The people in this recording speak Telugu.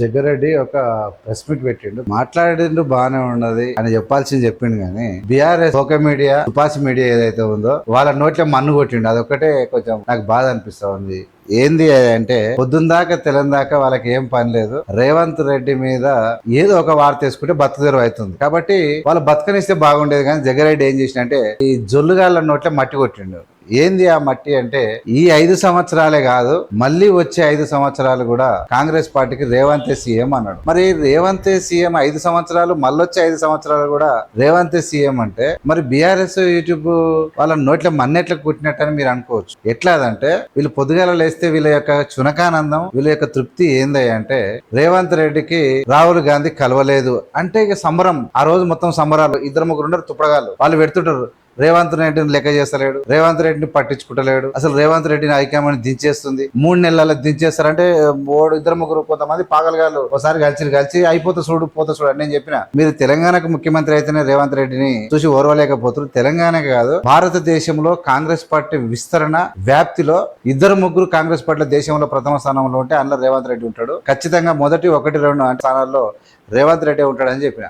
జగ్గారెడ్డి ఒక ప్రెస్ మీట్ పెట్టిండు, మాట్లాడిండు బానే ఉన్నది అని చెప్పాల్సింది చెప్పిండు కానీ బీఆర్ఎస్ సోషల్ మీడియా తుపాసి మీడియా ఏదైతే ఉందో వాళ్ళ నోట్ల మన్ను కొట్టిండు. అదొక్కటే కొంచెం నాకు బాధ అనిపిస్తా ఉంది. ఏంది అంటే పొద్దున్న దాకా తెలంగాణ వాళ్ళకి ఏం పని లేదు, రేవంత్ రెడ్డి మీద ఏదో ఒక వార్త వేసుకుంటే బతుకుదెరువు అవుతుంది కాబట్టి వాళ్ళు బతకనిస్తే బాగుండేది. కానీ జగ్గారెడ్డి ఏం చేసినంటే ఈ జొల్లుగాళ్ళ నోట్ల మట్టి కొట్టిండు. ఏంది ఆ మట్టి అంటే ఈ 5 సంవత్సరాలే కాదు, మళ్ళీ వచ్చే 5 సంవత్సరాలు కూడా కాంగ్రెస్ పార్టీకి రేవంత్ సీఎం అన్నాడు. మరి రేవంత్ సీఎం 5 సంవత్సరాలు, మళ్ళొచ్చే 5 సంవత్సరాలు కూడా రేవంత్ సీఎం అంటే మరి బీఆర్ఎస్ యూట్యూబ్ వాళ్ళ నోట్ల మన్నెట్లకు కుట్టినట్టని మీరు అనుకోవచ్చు. ఎట్లాదంటే వీళ్ళు పొద్దుగాల లేస్తే వీళ్ళ యొక్క చునకానందం, వీళ్ళ యొక్క తృప్తి ఏందయ్య అంటే రేవంత్ రెడ్డికి రాహుల్ గాంధీ కలవలేదు అంటే ఇక సంబరం. ఆ రోజు మొత్తం సంబరాలు. 2-3 తుప్పడగాలు వాళ్ళు పెడుతుంటారు. రేవంత్ రెడ్డిని లెక్క చేస్తలేడు, రేవంత్ రెడ్డిని పట్టించుకుంటలేడు, అసలు రేవంత్ రెడ్డిని హైకమాండ్ దించేస్తుంది. 3 నెలల దించేస్తారంటే 2-3 కొంతమంది పాగలగాళ్ళు ఒకసారి కలిసి అయిపోతే చూడు పోతే చూడు అని నేను చెప్పిన. మీరు తెలంగాణకు ముఖ్యమంత్రి అయితేనే రేవంత్ రెడ్డిని చూసి ఓర్వలేకపోతున్నారు. తెలంగాణకే కాదు భారతదేశంలో కాంగ్రెస్ పార్టీ విస్తరణ వ్యాప్తిలో 2-3 కాంగ్రెస్ పార్టీల దేశంలో ప్రథమ స్థానంలో ఉంటే అందులో రేవంత్ రెడ్డి ఉంటాడు. ఖచ్చితంగా మొదటి 1-2 స్థానాల్లో రేవంత్ రెడ్డి ఉంటాడని చెప్పిన.